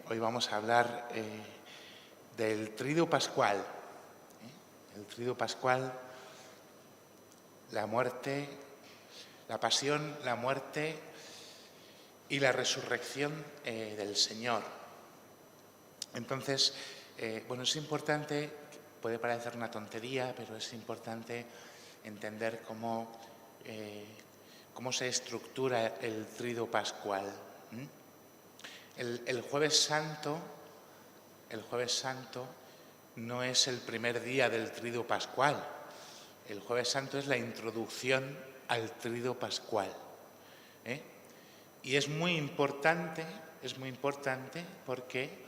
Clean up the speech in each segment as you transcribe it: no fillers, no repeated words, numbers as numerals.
Hoy vamos a hablar del Triduo Pascual. El Triduo Pascual, la muerte, la pasión, la muerte y la resurrección del Señor. Entonces, es importante, puede parecer una tontería, pero es importante entender cómo se estructura el Triduo Pascual. El Jueves Santo no es el primer día del Triduo Pascual. El Jueves Santo es la introducción al Triduo Pascual. Y es muy importante porque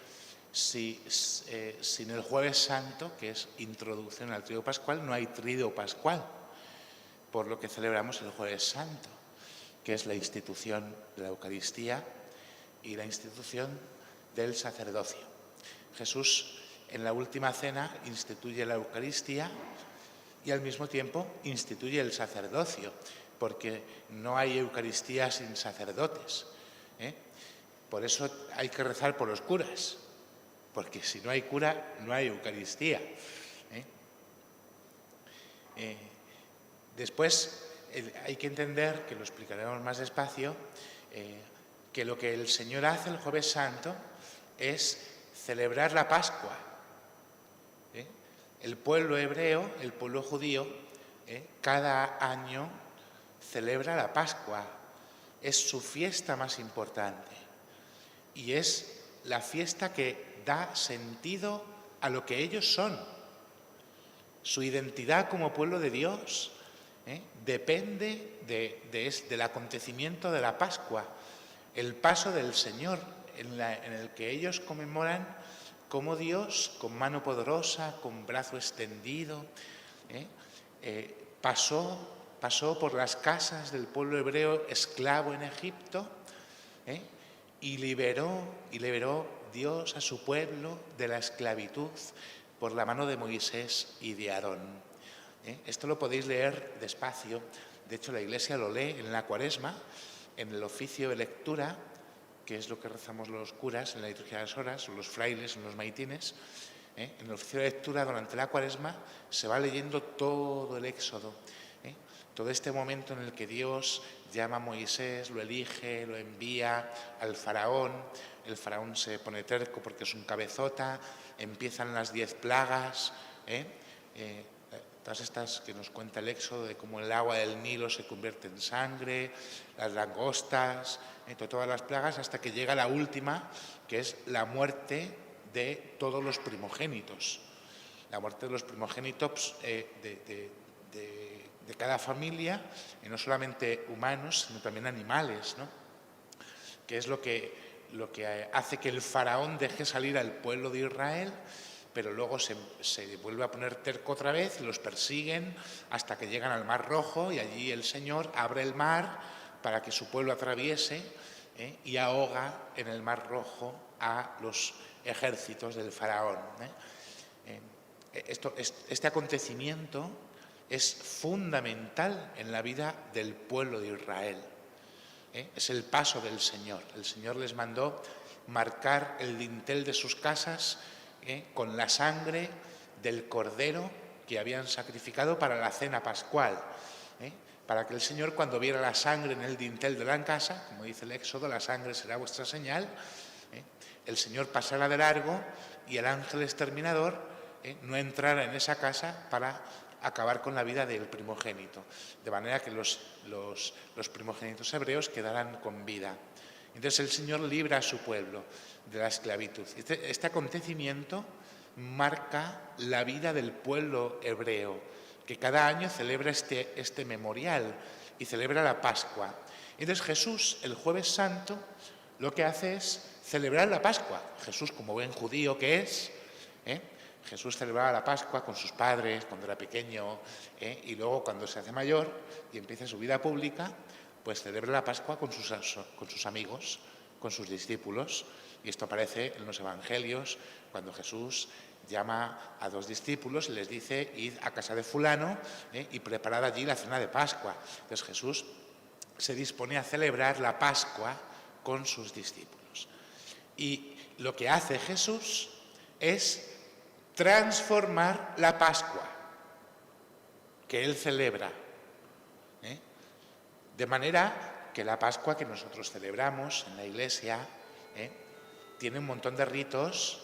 sin el Jueves Santo, que es introducción al Triduo Pascual, no hay Triduo Pascual, por lo que celebramos el Jueves Santo, que es la institución de la Eucaristía y la institución del sacerdocio. Jesús en la última cena instituye la Eucaristía y al mismo tiempo instituye el sacerdocio, porque no hay Eucaristía sin sacerdotes. Por eso hay que rezar por los curas, porque si no hay cura no hay Eucaristía. Después hay que entender, que lo explicaremos más despacio, que lo que el Señor hace el Jueves Santo es celebrar la Pascua. El pueblo hebreo, el pueblo judío, cada año celebra la Pascua. Es su fiesta más importante y es la fiesta que da sentido a lo que ellos son. Su identidad como pueblo de Dios depende del acontecimiento de la Pascua, el paso del Señor, en el que ellos conmemoran cómo Dios, con mano poderosa, con brazo extendido, pasó por las casas del pueblo hebreo esclavo en Egipto, y liberó Dios a su pueblo de la esclavitud por la mano de Moisés y de Aarón. Esto lo podéis leer despacio. De hecho, la Iglesia lo lee en la Cuaresma, en el oficio de lectura, que es lo que rezamos los curas en la liturgia de las horas, o los frailes, o los maitines. En el oficio de lectura durante la Cuaresma se va leyendo todo el Éxodo, todo este momento en el que Dios llama a Moisés, lo elige, lo envía al faraón. El faraón se pone terco porque es un cabezota, empiezan las 10 plagas, todas estas que nos cuenta el Éxodo, de cómo el agua del Nilo se convierte en sangre, las langostas, todas las plagas, hasta que llega la última, que es la muerte de todos los primogénitos. La muerte de los primogénitos de cada familia, y no solamente humanos, sino también animales, ¿no? Que es lo que hace que el faraón deje salir al pueblo de Israel, pero luego se vuelve a poner terco otra vez, los persiguen hasta que llegan al Mar Rojo, y allí el Señor abre el mar para que su pueblo atraviese, y ahoga en el Mar Rojo a los ejércitos del faraón. Este acontecimiento es fundamental en la vida del pueblo de Israel. Es el paso del Señor. El Señor les mandó marcar el dintel de sus casas con la sangre del cordero que habían sacrificado para la cena pascual, para que el Señor, cuando viera la sangre en el dintel de la casa, como dice el Éxodo, la sangre será vuestra señal, el Señor pasara de largo y el ángel exterminador no entrara en esa casa para acabar con la vida del primogénito, de manera que los primogénitos hebreos quedaran con vida. Entonces el Señor libra a su pueblo de la esclavitud. Este acontecimiento marca la vida del pueblo hebreo, que cada año celebra este memorial y celebra la Pascua. Entonces Jesús, el Jueves Santo, lo que hace es celebrar la Pascua. Jesús, como buen judío que es, Jesús celebraba la Pascua con sus padres cuando era pequeño, y luego cuando se hace mayor y empieza su vida pública, pues celebra la Pascua con sus amigos, con sus discípulos. Y esto aparece en los Evangelios, cuando Jesús llama a 2 discípulos y les dice: id a casa de fulano y preparad allí la cena de Pascua. Entonces Jesús se dispone a celebrar la Pascua con sus discípulos. Y lo que hace Jesús es transformar la Pascua que Él celebra. De manera que la Pascua que nosotros celebramos en la Iglesia tiene un montón de ritos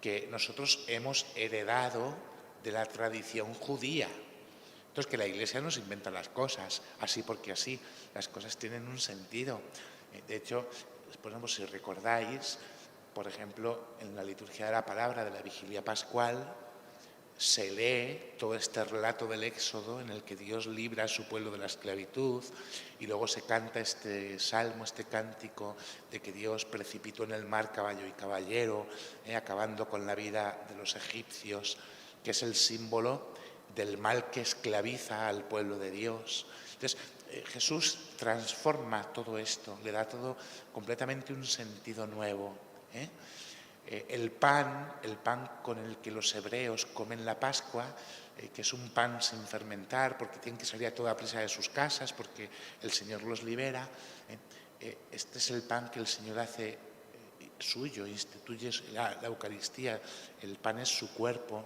que nosotros hemos heredado de la tradición judía. Entonces, que la Iglesia nos inventa las cosas, así porque así, las cosas tienen un sentido. De hecho, por ejemplo, si recordáis, por ejemplo, en la liturgia de la palabra de la Vigilia Pascual, se lee todo este relato del Éxodo en el que Dios libra a su pueblo de la esclavitud, y luego se canta este salmo, este cántico de que Dios precipitó en el mar caballo y caballero, acabando con la vida de los egipcios, que es el símbolo del mal que esclaviza al pueblo de Dios. Entonces, Jesús transforma todo esto, le da todo completamente un sentido nuevo. El pan con el que los hebreos comen la Pascua, que es un pan sin fermentar, porque tienen que salir a toda prisa de sus casas, porque el Señor los libera. Este es el pan que el Señor hace suyo, instituye la Eucaristía. El pan es su cuerpo,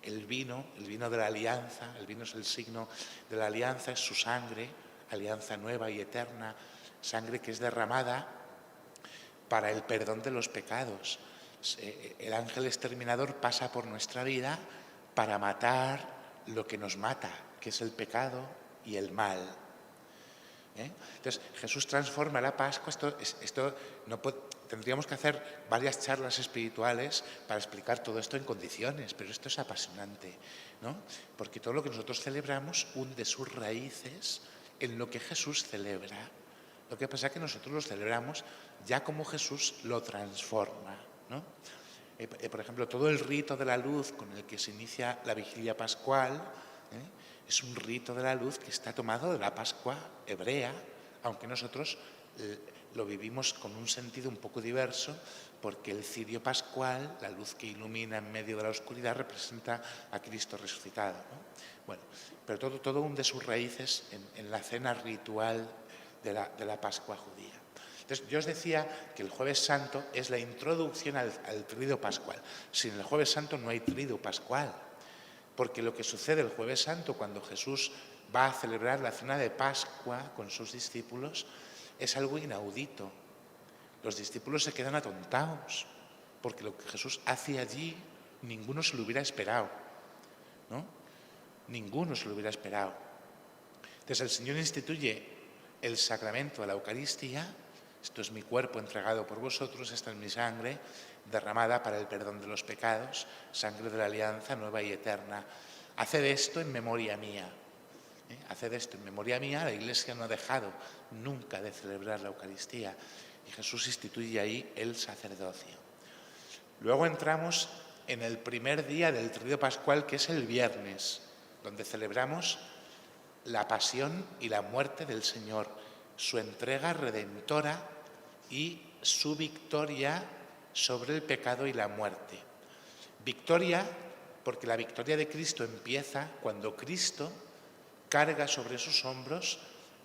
el vino de la alianza, el vino es el signo de la alianza, es su sangre, alianza nueva y eterna, sangre que es derramada para el perdón de los pecados. El ángel exterminador pasa por nuestra vida para matar lo que nos mata, que es el pecado y el mal. Entonces, Jesús transforma la Pascua. Tendríamos que hacer varias charlas espirituales para explicar todo esto en condiciones, pero esto es apasionante, ¿no? Porque todo lo que nosotros celebramos hunde sus raíces en lo que Jesús celebra. Lo que pasa es que nosotros lo celebramos ya como Jesús lo transforma, ¿no? Por ejemplo, todo el rito de la luz con el que se inicia la Vigilia Pascual, es un rito de la luz que está tomado de la Pascua hebrea, aunque nosotros lo vivimos con un sentido un poco diverso, porque el cirio pascual, la luz que ilumina en medio de la oscuridad, representa a Cristo resucitado, ¿no? Bueno, pero todo hunde sus raíces en la cena ritual de la Pascua judía. Entonces, yo os decía que el Jueves Santo es la introducción al Triduo Pascual. Sin el Jueves Santo no hay Triduo Pascual, porque lo que sucede el Jueves Santo cuando Jesús va a celebrar la cena de Pascua con sus discípulos es algo inaudito. Los discípulos se quedan atontados, porque lo que Jesús hace allí ninguno se lo hubiera esperado, ¿no? Ninguno se lo hubiera esperado. Entonces el Señor instituye el sacramento de la Eucaristía. Esto es mi cuerpo entregado por vosotros, esta es mi sangre derramada para el perdón de los pecados, sangre de la alianza nueva y eterna. Haced esto en memoria mía. Haced esto en memoria mía. La Iglesia no ha dejado nunca de celebrar la Eucaristía y Jesús instituye ahí el sacerdocio. Luego entramos en el primer día del Triduo Pascual, que es el viernes, donde celebramos la pasión y la muerte del Señor, su entrega redentora y su victoria sobre el pecado y la muerte. Victoria, porque la victoria de Cristo empieza cuando Cristo carga sobre sus hombros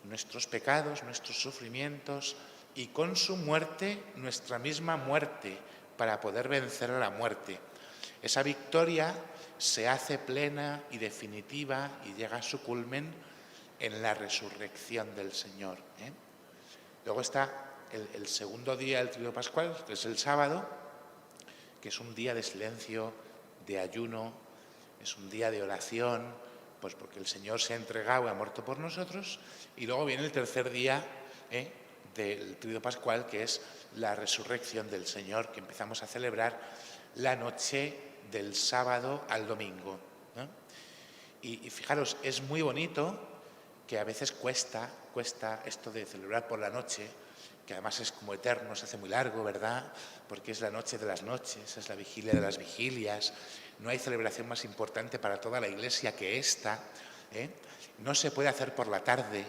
nuestros pecados, nuestros sufrimientos y con su muerte nuestra misma muerte para poder vencer a la muerte. Esa victoria se hace plena y definitiva y llega a su culmen en la resurrección del Señor. Luego está el segundo día del Triduo Pascual, que es el sábado, que es un día de silencio, de ayuno, es un día de oración, pues porque el Señor se ha entregado y ha muerto por nosotros. Y luego viene el tercer día del Triduo Pascual, que es la resurrección del Señor, que empezamos a celebrar la noche del sábado al domingo, ¿no? Y fijaros, es muy bonito, que a veces cuesta esto de celebrar por la noche, que además es como eterno, se hace muy largo, ¿verdad? Porque es la noche de las noches, es la vigilia de las vigilias. No hay celebración más importante para toda la Iglesia que esta. No se puede hacer por la tarde,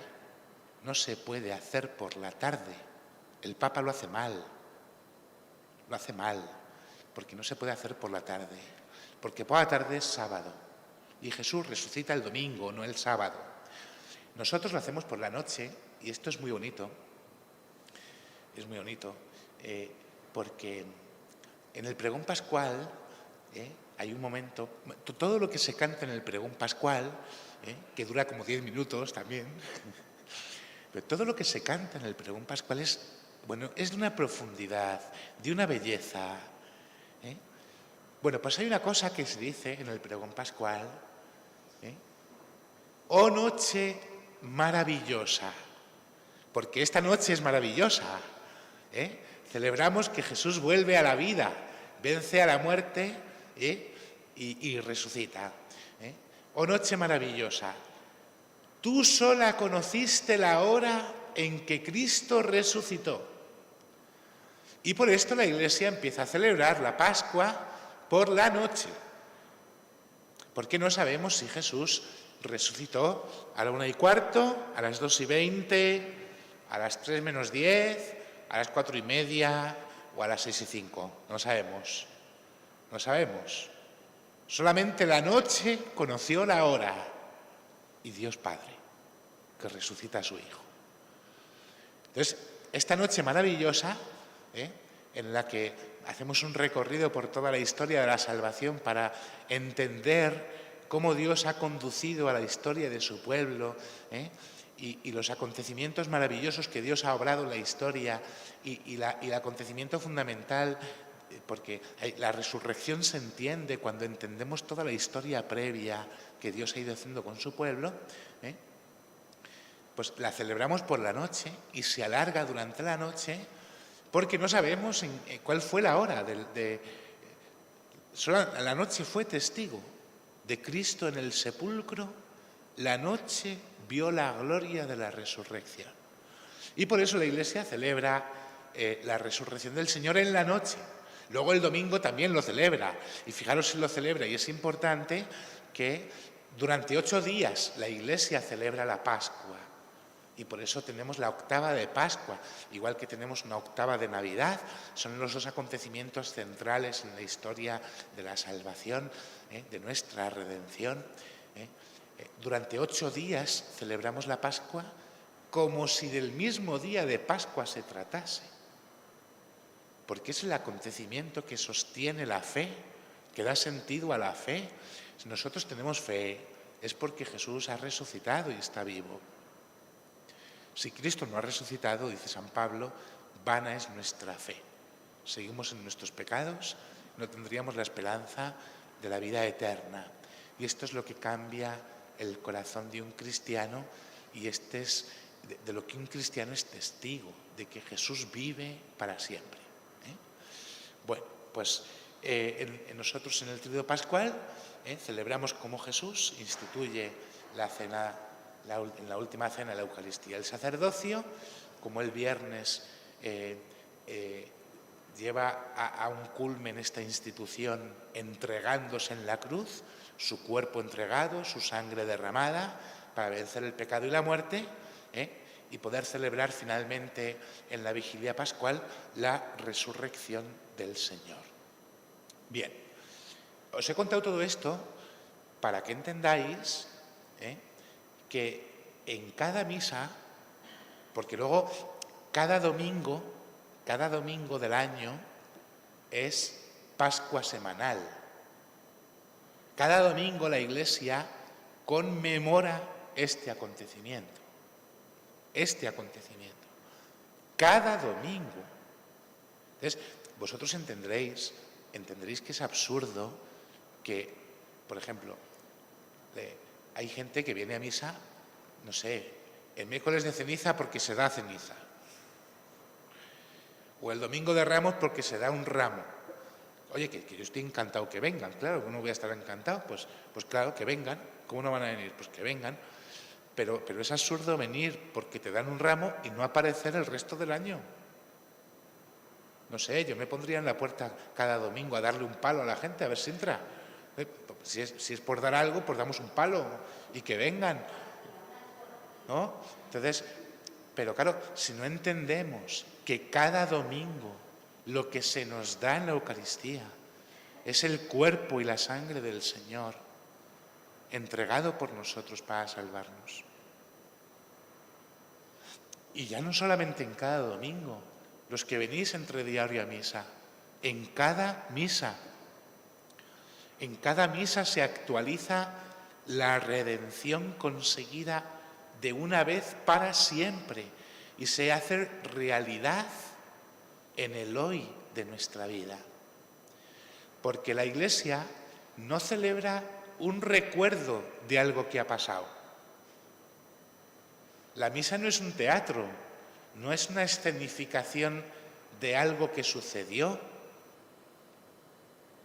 no se puede hacer por la tarde. El Papa lo hace mal, porque no se puede hacer por la tarde, porque por la tarde es sábado y Jesús resucita el domingo, no el sábado. Nosotros lo hacemos por la noche y esto es muy bonito, porque en el pregón pascual hay un momento, todo lo que se canta en el pregón pascual, que dura como 10 minutos también, pero todo lo que se canta en el pregón pascual es de una profundidad, de una belleza. Bueno, pues hay una cosa que se dice en el pregón pascual, oh noche maravillosa, porque esta noche es maravillosa. Celebramos que Jesús vuelve a la vida, vence a la muerte y resucita. Oh noche maravillosa, tú sola conociste la hora en que Cristo resucitó. Y por esto la Iglesia empieza a celebrar la Pascua por la noche, porque no sabemos si Jesús resucitó a la 1:15, a las 2:20, a las 3 menos 10, a las 4:30 o a las 6:05. No sabemos. No sabemos. Solamente la noche conoció la hora y Dios Padre, que resucita a su Hijo. Entonces, esta noche maravillosa, en la que hacemos un recorrido por toda la historia de la salvación para entender cómo Dios ha conducido a la historia de su pueblo, y los acontecimientos maravillosos que Dios ha obrado en la historia y el acontecimiento fundamental, porque la resurrección se entiende cuando entendemos toda la historia previa que Dios ha ido haciendo con su pueblo, pues la celebramos por la noche y se alarga durante la noche porque no sabemos cuál fue la hora. Solo la noche fue testigo de Cristo en el sepulcro, la noche vio la gloria de la resurrección. Y por eso la Iglesia celebra la resurrección del Señor en la noche. Luego el domingo también lo celebra. Y fijaros si lo celebra. Y es importante que durante 8 días la Iglesia celebra la Pascua. Y por eso tenemos la octava de Pascua, igual que tenemos una octava de Navidad. Son los 2 acontecimientos centrales en la historia de la salvación, de nuestra redención. Durante 8 días celebramos la Pascua como si del mismo día de Pascua se tratase. Porque es el acontecimiento que sostiene la fe, que da sentido a la fe. Si nosotros tenemos fe, es porque Jesús ha resucitado y está vivo. Si Cristo no ha resucitado, dice San Pablo, vana es nuestra fe. Seguimos en nuestros pecados, no tendríamos la esperanza de la vida eterna. Y esto es lo que cambia el corazón de un cristiano, y este es de lo que un cristiano es testigo, de que Jesús vive para siempre. Bueno, pues nosotros en el Tríodo Pascual celebramos como Jesús instituye la cena, en la última cena, la Eucaristía. El sacerdocio, como el viernes lleva a un culmen esta institución entregándose en la cruz, su cuerpo entregado, su sangre derramada para vencer el pecado y la muerte, y poder celebrar finalmente en la vigilia pascual la resurrección del Señor. Bien, os he contado todo esto para que entendáis que en cada misa, porque luego cada domingo del año es Pascua semanal. Cada domingo la Iglesia conmemora este acontecimiento. Cada domingo. Entonces, vosotros entenderéis que es absurdo que, por ejemplo, hay gente que viene a misa, no sé, el miércoles de ceniza porque se da ceniza, o el domingo de Ramos porque se da un ramo. Oye, que yo estoy encantado que vengan, claro, que no voy a estar encantado, pues claro, que vengan. ¿Cómo no van a venir? Pues que vengan. Pero es absurdo venir porque te dan un ramo y no aparecer el resto del año. No sé, yo me pondría en la puerta cada domingo a darle un palo a la gente a ver si entra. Si es por dar algo, pues damos un palo y que vengan, ¿no? Entonces, pero claro, si no entendemos que cada domingo lo que se nos da en la Eucaristía es el cuerpo y la sangre del Señor, entregado por nosotros para salvarnos. Y ya no solamente en cada domingo, los que venís entre diario a misa, en cada misa. En cada misa se actualiza la redención conseguida de una vez para siempre y se hace realidad en el hoy de nuestra vida. Porque la Iglesia no celebra un recuerdo de algo que ha pasado. La misa no es un teatro, no es una escenificación de algo que sucedió.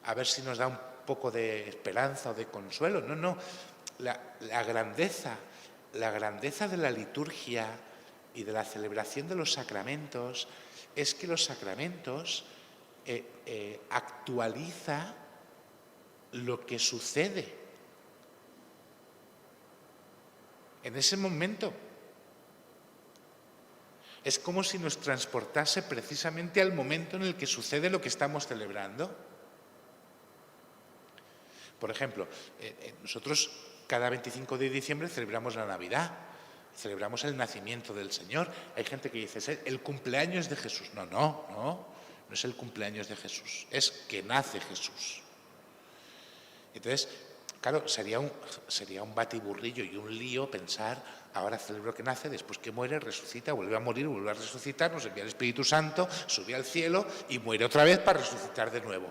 A ver si nos da un poco de esperanza o de consuelo. No. La grandeza de la liturgia y de la celebración de los sacramentos es que los sacramentos actualiza lo que sucede en ese momento. Es como si nos transportase precisamente al momento en el que sucede lo que estamos celebrando. Por ejemplo, nosotros cada 25 de diciembre celebramos la Navidad, celebramos el nacimiento del Señor. Hay gente que dice, es el cumpleaños de Jesús. No es el cumpleaños de Jesús, es que nace Jesús. Entonces, claro, sería un batiburrillo y un lío pensar, ahora celebro que nace, después que muere, resucita, vuelve a morir, vuelve a resucitar, nos envía el Espíritu Santo, sube al cielo y muere otra vez para resucitar de nuevo.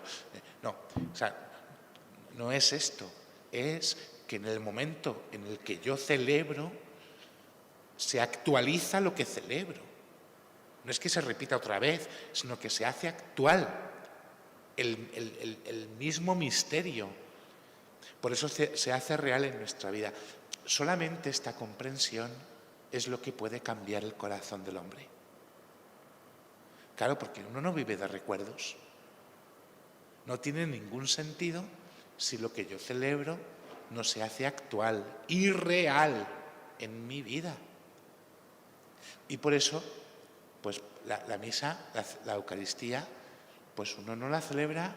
No es esto, es que en el momento en el que yo celebro, se actualiza lo que celebro. No es que se repita otra vez, sino que se hace actual el mismo misterio. Por eso se hace real en nuestra vida. Solamente esta comprensión es lo que puede cambiar el corazón del hombre. Claro, porque uno no vive de recuerdos. No tiene ningún sentido si lo que yo celebro no se hace actual y real en mi vida. Y por eso, pues la misa, la Eucaristía, pues uno no la celebra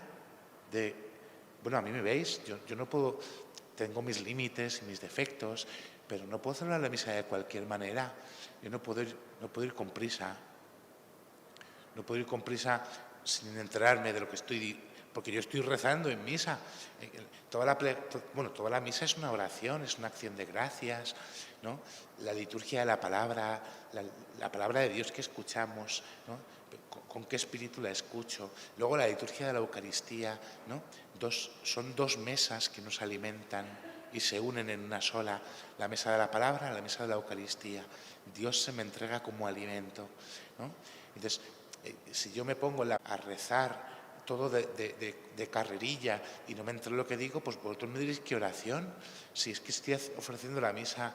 bueno, a mí me veis, yo no puedo, tengo mis límites y mis defectos, pero no puedo celebrar la misa de cualquier manera. Yo no puedo ir con prisa. No puedo ir con prisa sin enterarme de lo que porque yo estoy rezando en misa. Toda la misa es una oración, es una acción de gracias, ¿no? La liturgia de la palabra, la palabra de Dios que escuchamos, ¿no? ¿Con qué espíritu la escucho? Luego la liturgia de la Eucaristía, ¿no? Son dos mesas que nos alimentan y se unen en una sola, la mesa de la palabra, la mesa de la Eucaristía. Dios se me entrega como alimento, ¿no? Entonces, si yo me pongo a rezar todo de carrerilla y no me entero lo que digo, pues vosotros me diréis qué oración. Si es que estoy ofreciendo la misa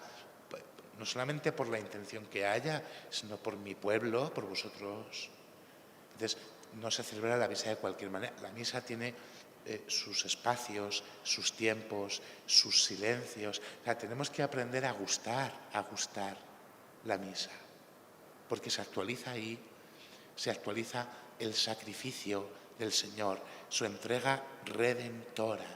no solamente por la intención que haya, sino por mi pueblo, por vosotros. Entonces, no se celebra la misa de cualquier manera. La misa tiene sus espacios, sus tiempos, sus silencios. O sea, tenemos que aprender a gustar la misa, porque se actualiza ahí, se actualiza el sacrificio del Señor, su entrega redentora.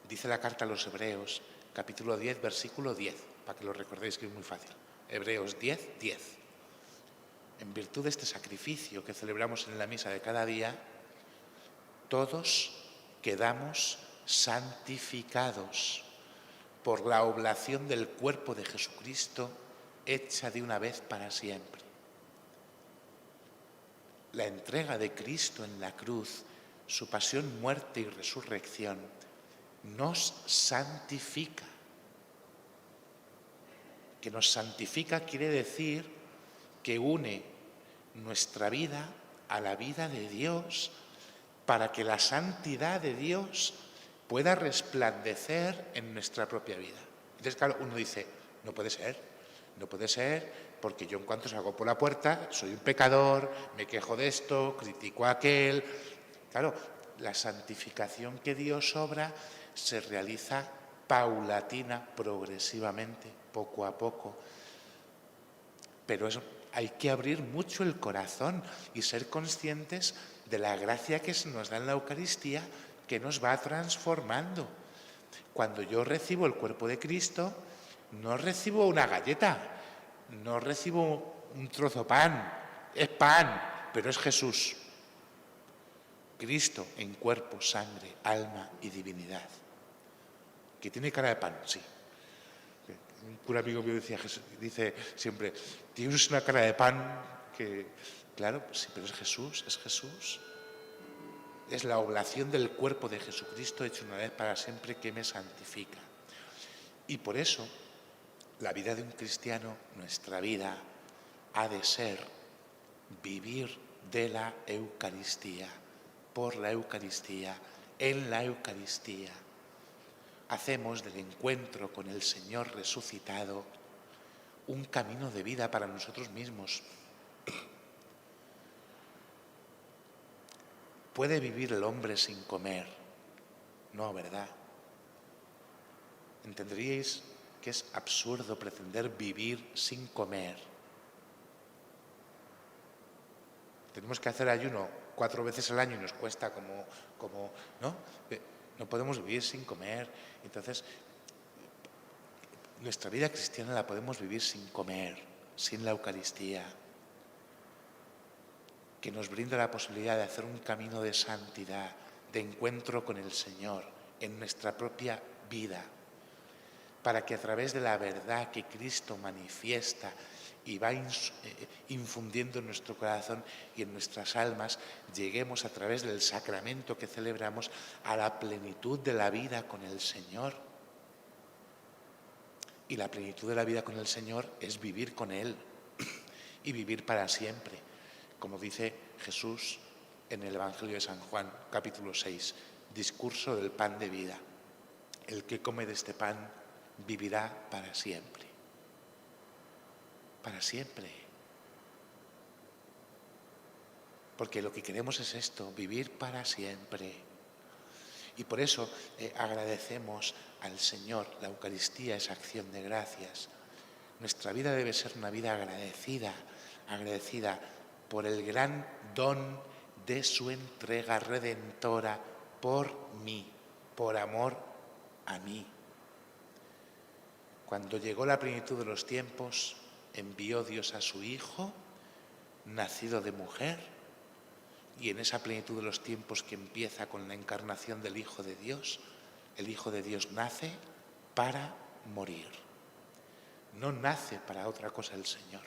Dice la carta a los Hebreos, capítulo 10, versículo 10, para que lo recordéis, que es muy fácil. Hebreos 10, 10. En virtud de este sacrificio que celebramos en la misa de cada día, todos quedamos santificados por la oblación del cuerpo de Jesucristo hecha de una vez para siempre. La entrega de Cristo en la cruz, su pasión, muerte y resurrección, nos santifica. Que nos santifica quiere decir que une nuestra vida a la vida de Dios, para que la santidad de Dios pueda resplandecer en nuestra propia vida. Entonces, claro, uno dice, no puede ser, porque yo en cuanto salgo por la puerta soy un pecador, me quejo de esto, critico a aquel. Claro, la santificación que Dios obra se realiza paulatina, progresivamente, poco a poco. Pero eso, hay que abrir mucho el corazón y ser conscientes de la gracia que se nos da en la Eucaristía, que nos va transformando. Cuando yo recibo el cuerpo de Cristo, no recibo una galleta, no recibo un trozo de pan, es pan, pero es Jesús. Cristo en cuerpo, sangre, alma y divinidad. Que tiene cara de pan, sí. Un cura amigo mío dice siempre, tienes una cara de pan que, claro, sí, pero es Jesús, es Jesús. Es la oblación del cuerpo de Jesucristo hecho una vez para siempre que me santifica. Y por eso, la vida de un cristiano, nuestra vida, ha de ser vivir de la Eucaristía, por la Eucaristía, en la Eucaristía. Hacemos del encuentro con el Señor resucitado un camino de vida para nosotros mismos. ¿Puede vivir el hombre sin comer? No, ¿verdad? Entenderíais que es absurdo pretender vivir sin comer. Tenemos que hacer ayuno 4 veces al año y nos cuesta como ¿no? No podemos vivir sin comer. Entonces, nuestra vida cristiana la podemos vivir sin comer, sin la Eucaristía, que nos brinda la posibilidad de hacer un camino de santidad, de encuentro con el Señor en nuestra propia vida, para que a través de la verdad que Cristo manifiesta y va infundiendo en nuestro corazón y en nuestras almas, lleguemos a través del sacramento que celebramos a la plenitud de la vida con el Señor. Y la plenitud de la vida con el Señor es vivir con Él y vivir para siempre, como dice Jesús en el Evangelio de San Juan, capítulo 6, discurso del pan de vida. El que come de este pan vivirá para siempre. Para siempre. Porque lo que queremos es esto, vivir para siempre. Y por eso agradecemos al Señor la Eucaristía, esa acción de gracias. Nuestra vida debe ser una vida agradecida por el gran don de su entrega redentora por mí, por amor a mí. Cuando llegó la plenitud de los tiempos, envió Dios a su Hijo, nacido de mujer, y en esa plenitud de los tiempos que empieza con la encarnación del Hijo de Dios, el Hijo de Dios nace para morir. No nace para otra cosa el Señor,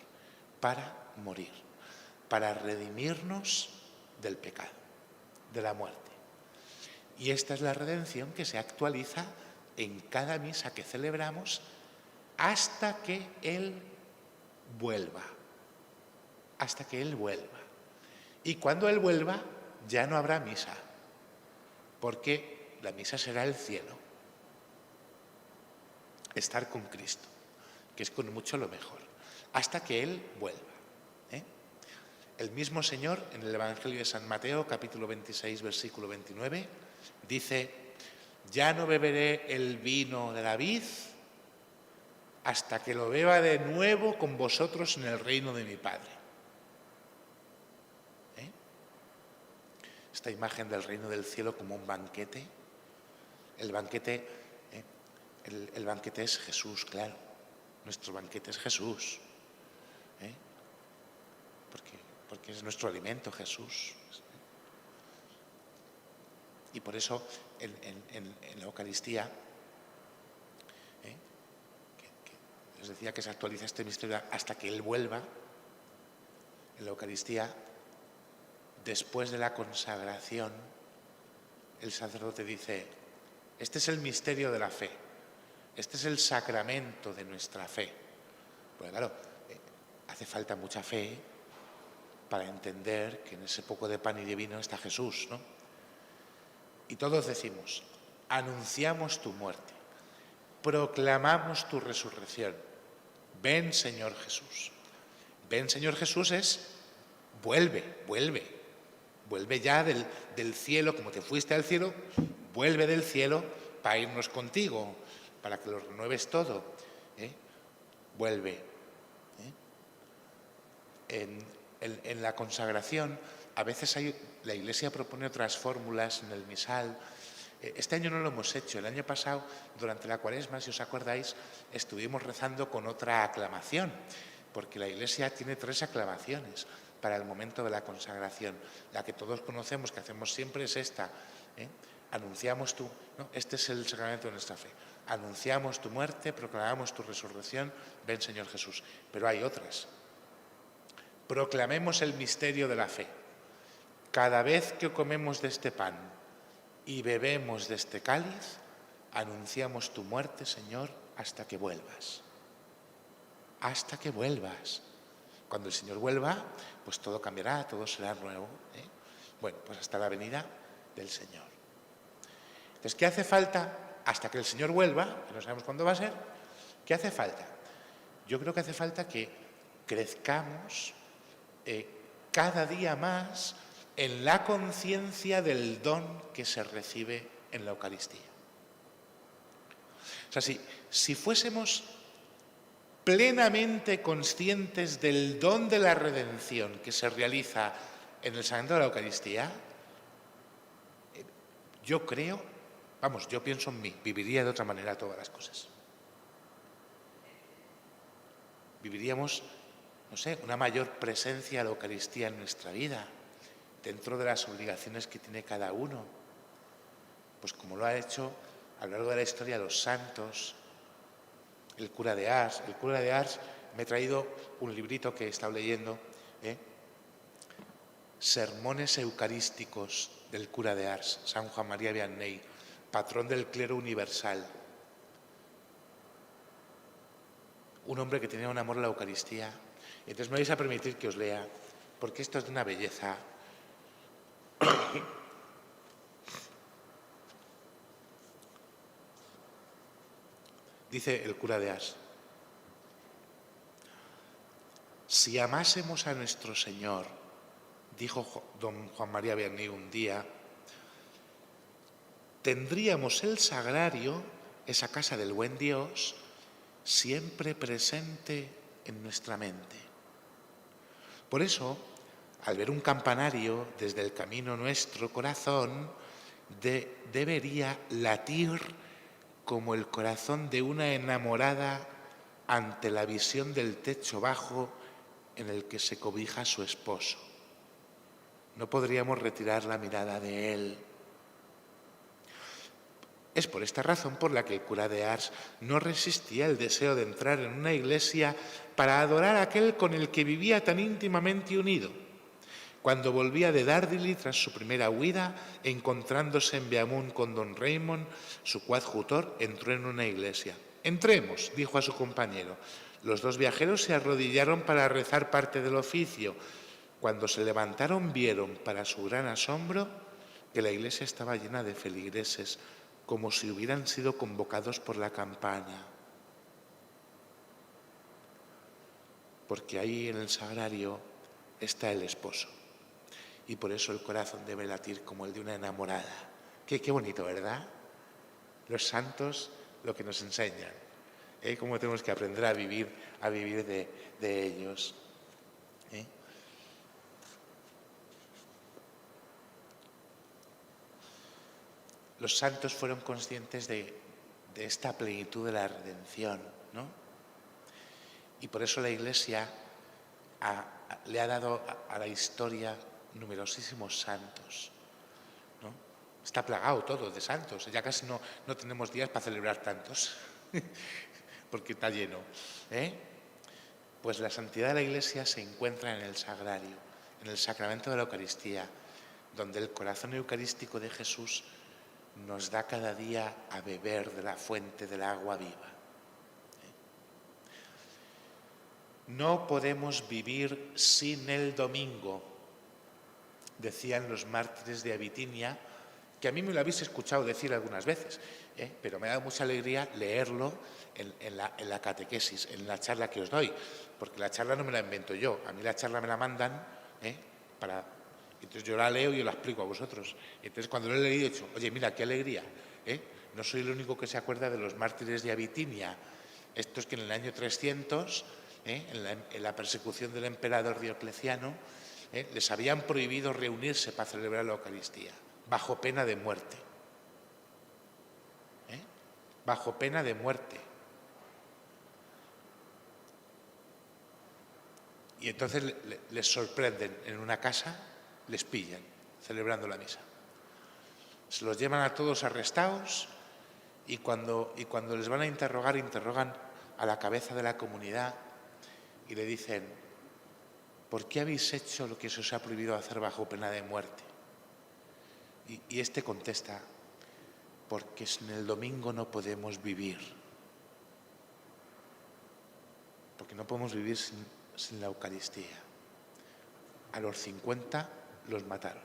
para morir, para redimirnos del pecado, de la muerte. Y esta es la redención que se actualiza en cada misa que celebramos hasta que Él vuelva. Hasta que Él vuelva. Y cuando Él vuelva, ya no habrá misa, porque la misa será el cielo. Estar con Cristo, que es con mucho lo mejor, hasta que Él vuelva. El mismo Señor, en el Evangelio de San Mateo, capítulo 26, versículo 29, dice: ya no beberé el vino de la vid hasta que lo beba de nuevo con vosotros en el reino de mi Padre. Esta imagen del reino del cielo como un banquete. El banquete es Jesús, claro. Nuestro banquete es Jesús. Porque es nuestro alimento, Jesús. Y por eso en la Eucaristía, que os decía que se actualiza este misterio hasta que Él vuelva, en la Eucaristía, después de la consagración, el sacerdote dice: este es el misterio de la fe, este es el sacramento de nuestra fe. Pues claro, hace falta mucha fe para entender que en ese poco de pan y de vino está Jesús, ¿no? Y todos decimos: anunciamos tu muerte, proclamamos tu resurrección. Ven, Señor Jesús. Ven, Señor Jesús es vuelve ya del cielo, como te fuiste al cielo, vuelve del cielo para irnos contigo, para que lo renueves todo. Vuelve. En la consagración, a veces la Iglesia propone otras fórmulas en el misal. Este año no lo hemos hecho. El año pasado, durante la Cuaresma, si os acordáis, estuvimos rezando con otra aclamación, porque la Iglesia tiene 3 aclamaciones: para el momento de la consagración. La que todos conocemos, que hacemos siempre, es esta. Anunciamos tu, ¿no? Este es el sacramento de nuestra fe. Anunciamos tu muerte, proclamamos tu resurrección, ven Señor Jesús. Pero hay otras. Proclamemos el misterio de la fe. Cada vez que comemos de este pan y bebemos de este cáliz, anunciamos tu muerte, Señor, hasta que vuelvas. Hasta que vuelvas. Cuando el Señor vuelva, pues todo cambiará, todo será nuevo. Bueno, pues hasta la venida del Señor. Entonces, ¿qué hace falta hasta que el Señor vuelva? Que no sabemos cuándo va a ser. ¿Qué hace falta? Yo creo que hace falta que crezcamos cada día más en la conciencia del don que se recibe en la Eucaristía. O sea, si fuésemos plenamente conscientes del don de la redención que se realiza en el sacramento de la Eucaristía, yo creo, yo pienso en mí, viviría de otra manera todas las cosas. Viviríamos, no sé, una mayor presencia de la Eucaristía en nuestra vida, dentro de las obligaciones que tiene cada uno, pues como lo ha hecho a lo largo de la historia los santos, el cura de Ars. El cura de Ars, me he traído un librito que he estado leyendo, Sermones Eucarísticos del cura de Ars, San Juan María Vianney, patrón del clero universal. Un hombre que tenía un amor a la Eucaristía. Entonces me vais a permitir que os lea, porque esto es de una belleza. Dice el cura de Ars: si amásemos a nuestro Señor, dijo don Juan María Vianney un día, tendríamos el sagrario, esa casa del buen Dios, siempre presente en nuestra mente. Por eso, al ver un campanario desde el camino nuestro corazón, debería latir como el corazón de una enamorada ante la visión del techo bajo en el que se cobija su esposo. No podríamos retirar la mirada de él. Es por esta razón por la que el cura de Ars no resistía el deseo de entrar en una iglesia para adorar a aquel con el que vivía tan íntimamente unido. Cuando volvía de Dardilly tras su primera huida, encontrándose en Beamunt con don Raymond, su coadjutor, entró en una iglesia. «Entremos», dijo a su compañero. Los dos viajeros se arrodillaron para rezar parte del oficio. Cuando se levantaron vieron, para su gran asombro, que la iglesia estaba llena de feligreses, como si hubieran sido convocados por la campana. Porque ahí en el sagrario está el esposo. Y por eso el corazón debe latir como el de una enamorada. Qué bonito, ¿verdad? Los santos lo que nos enseñan, cómo tenemos que aprender a vivir de ellos. Los santos fueron conscientes de esta plenitud de la redención, ¿no? Y por eso la Iglesia le ha dado a la historia numerosísimos santos, ¿no? Está plagado todo de santos. Ya casi no tenemos días para celebrar tantos, porque está lleno. Pues la santidad de la Iglesia se encuentra en el sagrario, en el sacramento de la Eucaristía, donde el corazón eucarístico de Jesús nos da cada día a beber de la fuente del agua viva. No podemos vivir sin el domingo, decían los mártires de Abitinia, que a mí me lo habéis escuchado decir algunas veces, pero me ha dado mucha alegría leerlo en la catequesis, en la charla que os doy, porque la charla no me la invento yo, a mí la charla me la mandan entonces yo la leo y yo la explico a vosotros. Entonces cuando lo he leído he dicho, oye, mira, qué alegría, no soy el único que se acuerda de los mártires de Abitinia, estos que en el año 300, en la persecución del emperador Diocleciano, les habían prohibido reunirse para celebrar la Eucaristía, bajo pena de muerte. Bajo pena de muerte. Y entonces les sorprenden en una casa, les pillan, celebrando la misa. Se los llevan a todos arrestados y cuando les van a interrogar, interrogan a la cabeza de la comunidad y le dicen: ¿por qué habéis hecho lo que se os ha prohibido hacer bajo pena de muerte? Y este contesta: porque sin el domingo no podemos vivir. Porque no podemos vivir sin la Eucaristía. A los 50 los mataron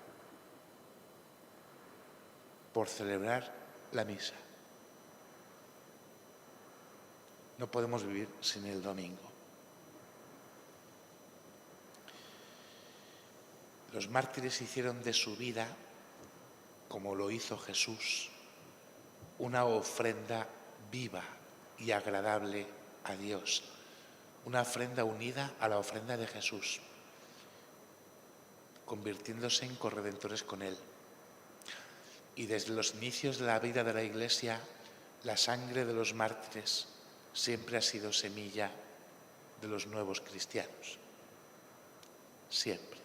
por celebrar la misa. No podemos vivir sin el domingo. Los mártires hicieron de su vida, como lo hizo Jesús, una ofrenda viva y agradable a Dios, una ofrenda unida a la ofrenda de Jesús, convirtiéndose en corredentores con Él. Y desde los inicios de la vida de la Iglesia, la sangre de los mártires siempre ha sido semilla de los nuevos cristianos. Siempre.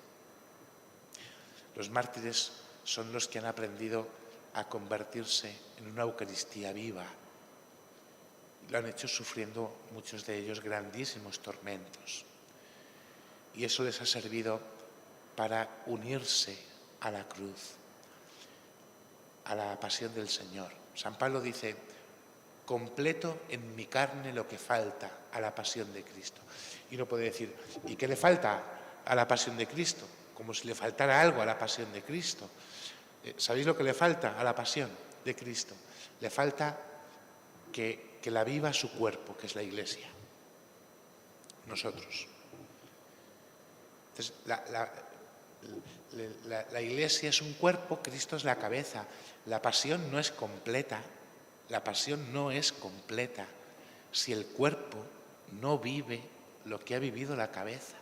Los mártires son los que han aprendido a convertirse en una Eucaristía viva. Lo han hecho sufriendo, muchos de ellos, grandísimos tormentos. Y eso les ha servido para unirse a la cruz, a la pasión del Señor. San Pablo dice: completo en mi carne lo que falta a la pasión de Cristo. Y uno puede decir: ¿y qué le falta a la pasión de Cristo? Como si le faltara algo a la pasión de Cristo. ¿Sabéis lo que le falta a la pasión de Cristo? Le falta que la viva su cuerpo, que es la Iglesia. Nosotros. Entonces, la Iglesia es un cuerpo, Cristo es la cabeza. La pasión no es completa. La pasión no es completa si el cuerpo no vive lo que ha vivido la cabeza.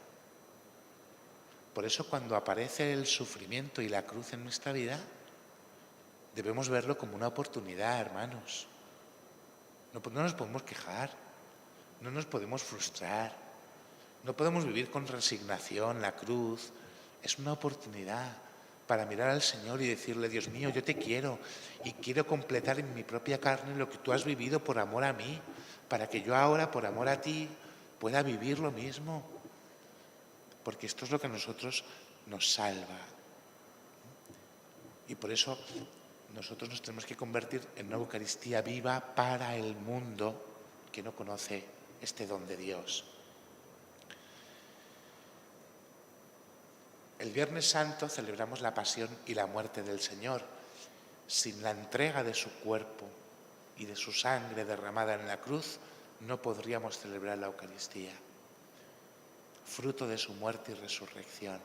Por eso, cuando aparece el sufrimiento y la cruz en nuestra vida, debemos verlo como una oportunidad, hermanos. No nos podemos quejar, no nos podemos frustrar, no podemos vivir con resignación la cruz. Es una oportunidad para mirar al Señor y decirle: Dios mío, yo te quiero y quiero completar en mi propia carne lo que tú has vivido por amor a mí, para que yo ahora, por amor a ti, pueda vivir lo mismo. Porque esto es lo que a nosotros nos salva. Y por eso nosotros nos tenemos que convertir en una Eucaristía viva para el mundo que no conoce este don de Dios. El Viernes Santo celebramos la pasión y la muerte del Señor. Sin la entrega de su cuerpo y de su sangre derramada en la cruz, no podríamos celebrar la Eucaristía. Fruto de su muerte y resurrección.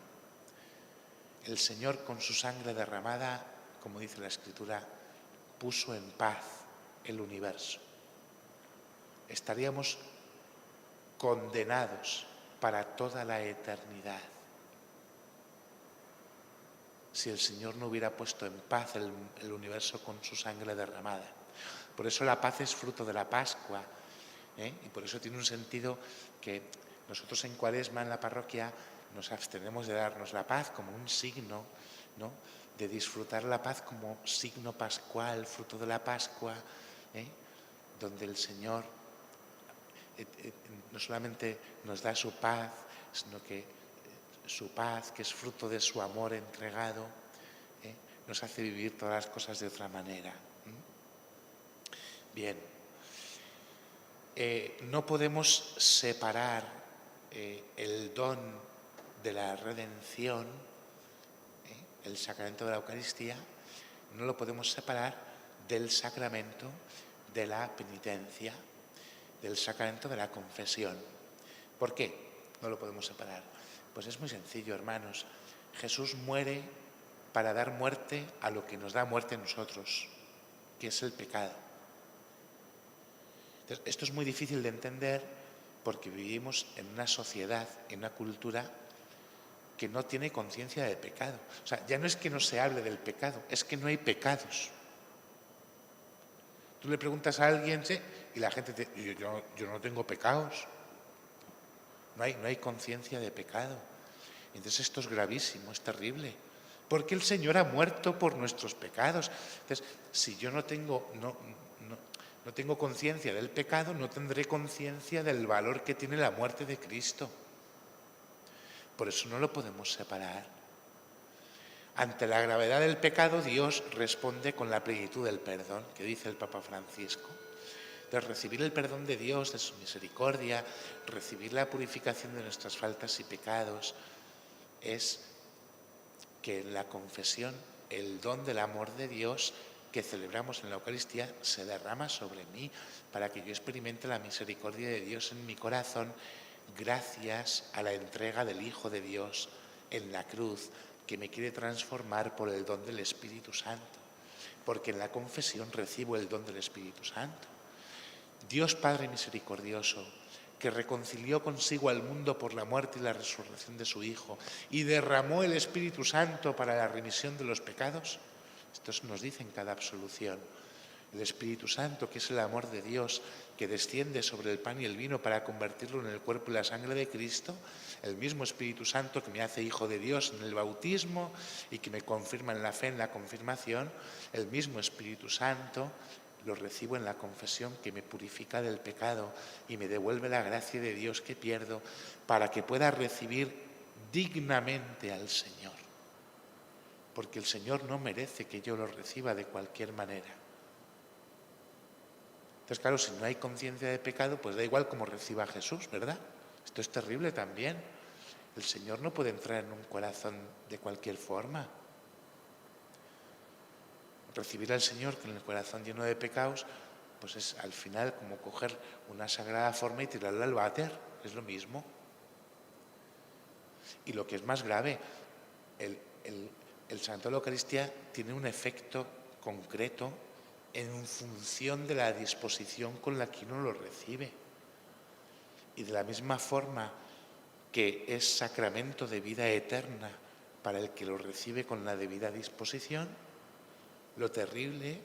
El Señor, con su sangre derramada, como dice la Escritura, puso en paz el universo. Estaríamos condenados para toda la eternidad si el Señor no hubiera puesto en paz el universo con su sangre derramada. Por eso la paz es fruto de la Pascua, y por eso tiene un sentido que nosotros en Cuaresma, en la parroquia, nos abstenemos de darnos la paz como un signo, ¿no?, de disfrutar la paz como signo pascual, fruto de la Pascua, donde el Señor no solamente nos da su paz, sino que su paz, que es fruto de su amor entregado, nos hace vivir todas las cosas de otra manera. Bien, no podemos separar el don de la redención, el sacramento de la Eucaristía, no lo podemos separar del sacramento de la penitencia, del sacramento de la confesión. ¿Por qué no lo podemos separar? Pues es muy sencillo, hermanos. Jesús muere para dar muerte a lo que nos da muerte a nosotros, que es el pecado. Entonces, esto es muy difícil de entender porque vivimos en una sociedad, en una cultura que no tiene conciencia del pecado. O sea, ya no es que no se hable del pecado, es que no hay pecados. Tú le preguntas a alguien, ¿sí?, y la gente te dice: yo no tengo pecados. no hay conciencia de pecado. Entonces esto es gravísimo, es terrible, porque el Señor ha muerto por nuestros pecados. Entonces, si yo no tengo conciencia del pecado, no tendré conciencia del valor que tiene la muerte de Cristo. Por eso no lo podemos separar. Ante la gravedad del pecado, Dios responde con la plenitud del perdón, que dice el Papa Francisco. Entonces, recibir el perdón de Dios, de su misericordia, recibir la purificación de nuestras faltas y pecados, es que en la confesión el don del amor de Dios que celebramos en la Eucaristía se derrama sobre mí para que yo experimente la misericordia de Dios en mi corazón gracias a la entrega del Hijo de Dios en la cruz, que me quiere transformar por el don del Espíritu Santo, porque en la confesión recibo el don del Espíritu Santo. Dios Padre misericordioso, que reconcilió consigo al mundo por la muerte y la resurrección de su Hijo y derramó el Espíritu Santo para la remisión de los pecados, esto nos dice en cada absolución. El Espíritu Santo, que es el amor de Dios, que desciende sobre el pan y el vino para convertirlo en el cuerpo y la sangre de Cristo, el mismo Espíritu Santo que me hace hijo de Dios en el bautismo y que me confirma en la fe en la confirmación, el mismo Espíritu Santo lo recibo en la confesión, que me purifica del pecado y me devuelve la gracia de Dios que pierdo para que pueda recibir dignamente al Señor. Porque el Señor no merece que yo lo reciba de cualquier manera. Entonces, claro, si no hay conciencia de pecado, pues da igual cómo reciba a Jesús, ¿verdad? Esto es terrible también. El Señor no puede entrar en un corazón de cualquier forma. Recibir al Señor con el corazón lleno de pecados, pues es al final como coger una sagrada forma y tirarla al váter, es lo mismo. Y lo que es más grave, el Santo de la Eucaristía tiene un efecto concreto en función de la disposición con la que uno lo recibe. Y de la misma forma que es sacramento de vida eterna para el que lo recibe con la debida disposición, lo terrible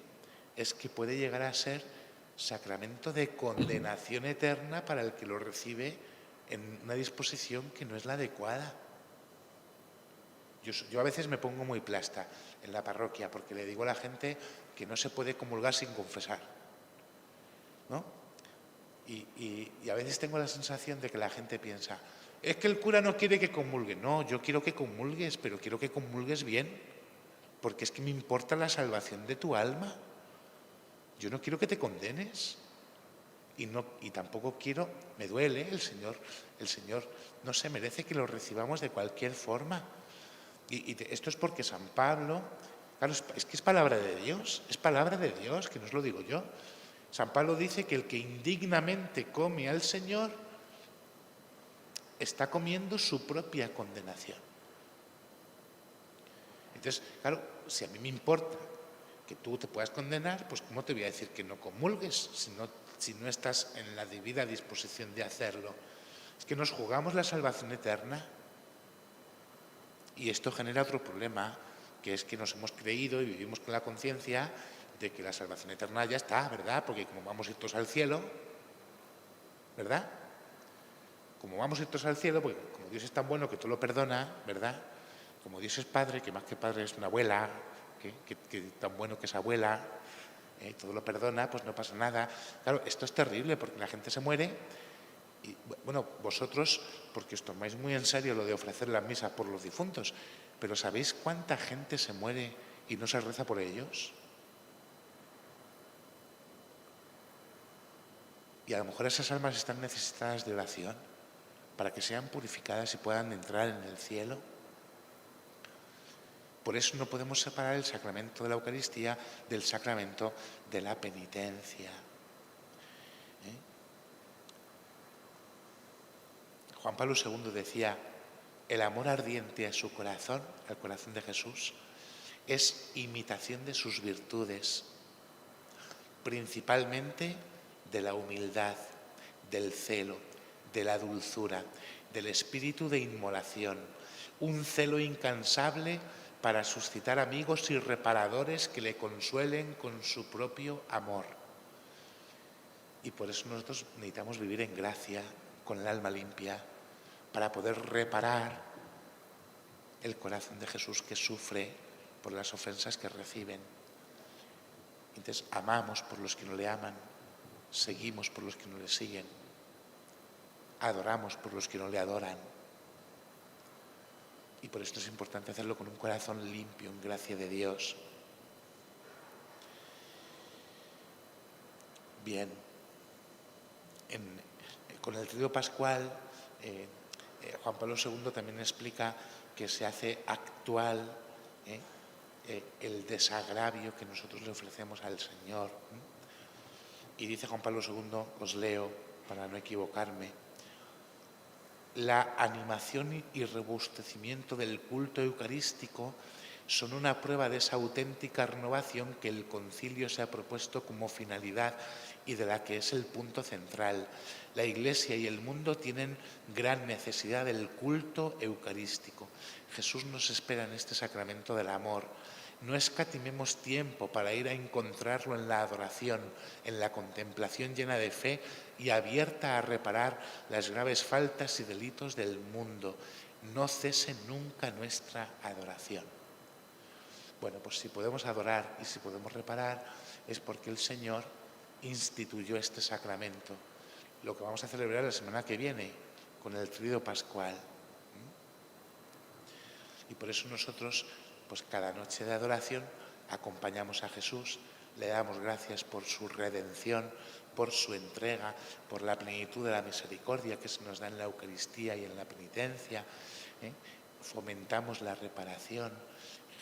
es que puede llegar a ser sacramento de condenación eterna para el que lo recibe en una disposición que no es la adecuada. Yo a veces me pongo muy plasta en la parroquia porque le digo a la gente que no se puede comulgar sin confesar, ¿no? Y a veces tengo la sensación de que la gente piensa, es que el cura no quiere que comulgue. No, yo quiero que comulgues, pero quiero que comulgues bien. Porque es que me importa la salvación de tu alma. Yo no quiero que te condenes. Y tampoco quiero, me duele, el Señor no se merece que lo recibamos de cualquier forma. Esto es porque San Pablo, claro, es que es palabra de Dios, que no os lo digo yo. San Pablo dice que el que indignamente come al Señor está comiendo su propia condenación. Entonces, claro, si a mí me importa que tú te puedas condenar, pues ¿cómo te voy a decir que no comulgues si no estás en la debida disposición de hacerlo? Es que nos jugamos la salvación eterna y esto genera otro problema, que es que nos hemos creído y vivimos con la conciencia de que la salvación eterna ya está, ¿verdad? Porque como vamos a ir todos al cielo, ¿verdad? Como vamos a ir todos al cielo, porque como Dios es tan bueno que todo lo perdona, ¿verdad? Como Dios es padre, que más que padre es una abuela, que tan bueno que es abuela, todo lo perdona, pues no pasa nada. Claro, esto es terrible porque la gente se muere y, bueno, vosotros, porque os tomáis muy en serio lo de ofrecer la misa por los difuntos, pero ¿sabéis cuánta gente se muere y no se reza por ellos? Y a lo mejor esas almas están necesitadas de oración para que sean purificadas y puedan entrar en el cielo. Por eso no podemos separar el sacramento de la Eucaristía del sacramento de la penitencia. Juan Pablo II decía, el amor ardiente a su corazón, al corazón de Jesús, es imitación de sus virtudes, principalmente de la humildad, del celo, de la dulzura, del espíritu de inmolación, un celo incansable para suscitar amigos y reparadores que le consuelen con su propio amor. Y por eso nosotros necesitamos vivir en gracia, con el alma limpia, para poder reparar el corazón de Jesús que sufre por las ofensas que reciben. Entonces amamos por los que no le aman, seguimos por los que no le siguen, adoramos por los que no le adoran. Y por esto es importante hacerlo con un corazón limpio, en gracia de Dios. Bien, con el Tríodo Pascual, Juan Pablo II también explica que se hace actual el desagravio que nosotros le ofrecemos al Señor. Y dice Juan Pablo II, os leo para no equivocarme: la animación y robustecimiento del culto eucarístico son una prueba de esa auténtica renovación que el concilio se ha propuesto como finalidad y de la que es el punto central. La Iglesia y el mundo tienen gran necesidad del culto eucarístico. Jesús nos espera en este sacramento del amor. No escatimemos tiempo para ir a encontrarlo en la adoración, en la contemplación llena de fe y abierta a reparar las graves faltas y delitos del mundo. No cese nunca nuestra adoración. Bueno, pues si podemos adorar y si podemos reparar es porque el Señor instituyó este sacramento. Lo que vamos a celebrar la semana que viene con el Tríodo Pascual. Y por eso nosotros, pues cada noche de adoración, acompañamos a Jesús, le damos gracias por su redención, por su entrega, por la plenitud de la misericordia que se nos da en la Eucaristía y en la penitencia. Fomentamos la reparación.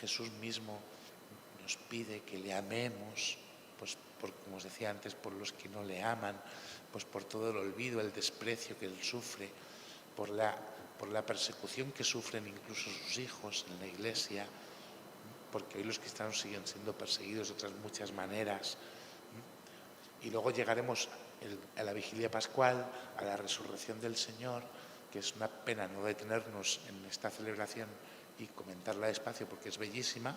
Jesús mismo nos pide que le amemos, pues como os decía antes, por los que no le aman, pues por todo el olvido, el desprecio que él sufre, por la persecución que sufren incluso sus hijos en la Iglesia, porque hoy los cristianos siguen siendo perseguidos de otras muchas maneras. Y luego llegaremos a la vigilia pascual, a la resurrección del Señor, que es una pena no detenernos en esta celebración y comentarla despacio porque es bellísima,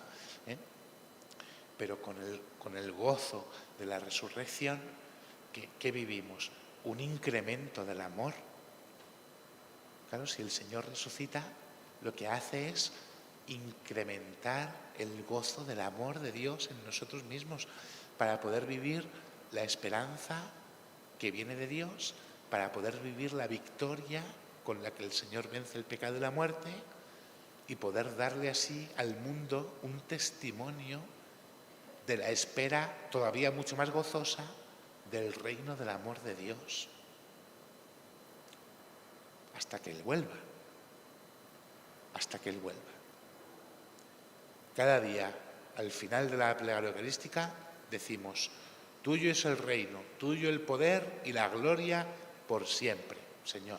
pero con el gozo de la resurrección, ¿qué vivimos? Un incremento del amor. Claro, si el Señor resucita, lo que hace es incrementar el gozo del amor de Dios en nosotros mismos para poder vivir la esperanza que viene de Dios, para poder vivir la victoria con la que el Señor vence el pecado y la muerte y poder darle así al mundo un testimonio de la espera todavía mucho más gozosa del reino del amor de Dios hasta que Él vuelva, hasta que Él vuelva. Cada día, al final de la plegaria eucarística, decimos: tuyo es el reino, tuyo el poder y la gloria por siempre, Señor.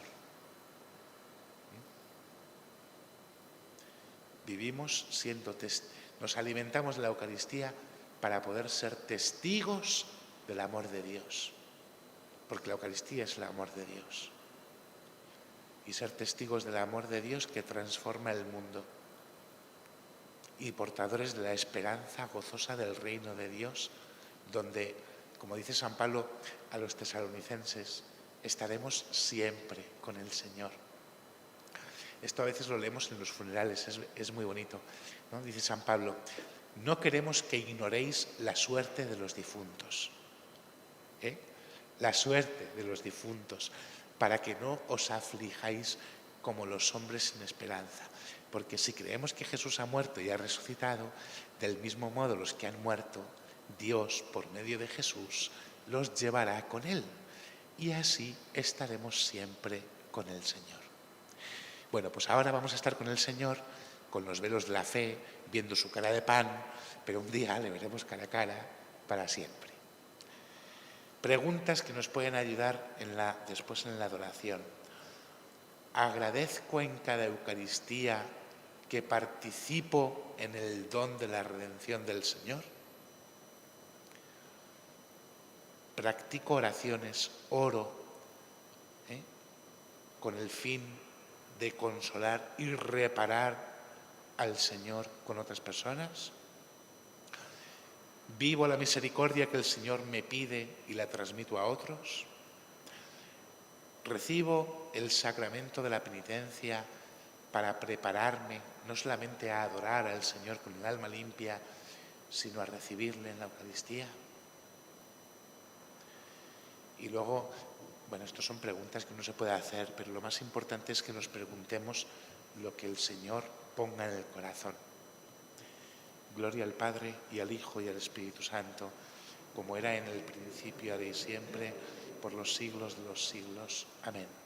Vivimos nos alimentamos de la Eucaristía para poder ser testigos del amor de Dios, porque la Eucaristía es el amor de Dios. Y ser testigos del amor de Dios que transforma el mundo. Y portadores de la esperanza gozosa del reino de Dios, donde, como dice San Pablo a los tesalonicenses, estaremos siempre con el Señor. Esto a veces lo leemos en los funerales, es muy bonito, ¿no? Dice San Pablo: no queremos que ignoréis la suerte de los difuntos. La suerte de los difuntos, para que no os aflijáis como los hombres sin esperanza. Porque si creemos que Jesús ha muerto y ha resucitado, del mismo modo los que han muerto, Dios, por medio de Jesús, los llevará con Él. Y así estaremos siempre con el Señor. Bueno, pues ahora vamos a estar con el Señor, con los velos de la fe, viendo su cara de pan, pero un día le veremos cara a cara para siempre. Preguntas que nos pueden ayudar después en la adoración. ¿Agradezco en cada Eucaristía que participo en el don de la redención del Señor? ¿Practico oraciones, oro, con el fin de consolar y reparar al Señor con otras personas? ¿Vivo la misericordia que el Señor me pide y la transmito a otros? Recibo el sacramento de la penitencia para prepararme no solamente a adorar al Señor con el alma limpia, sino a recibirle en la Eucaristía. Y luego, bueno, estas son preguntas que uno se puede hacer, pero lo más importante es que nos preguntemos lo que el Señor ponga en el corazón. Gloria al Padre, y al Hijo, y al Espíritu Santo, como era en el principio, ahora y siempre, por los siglos de los siglos. Amén.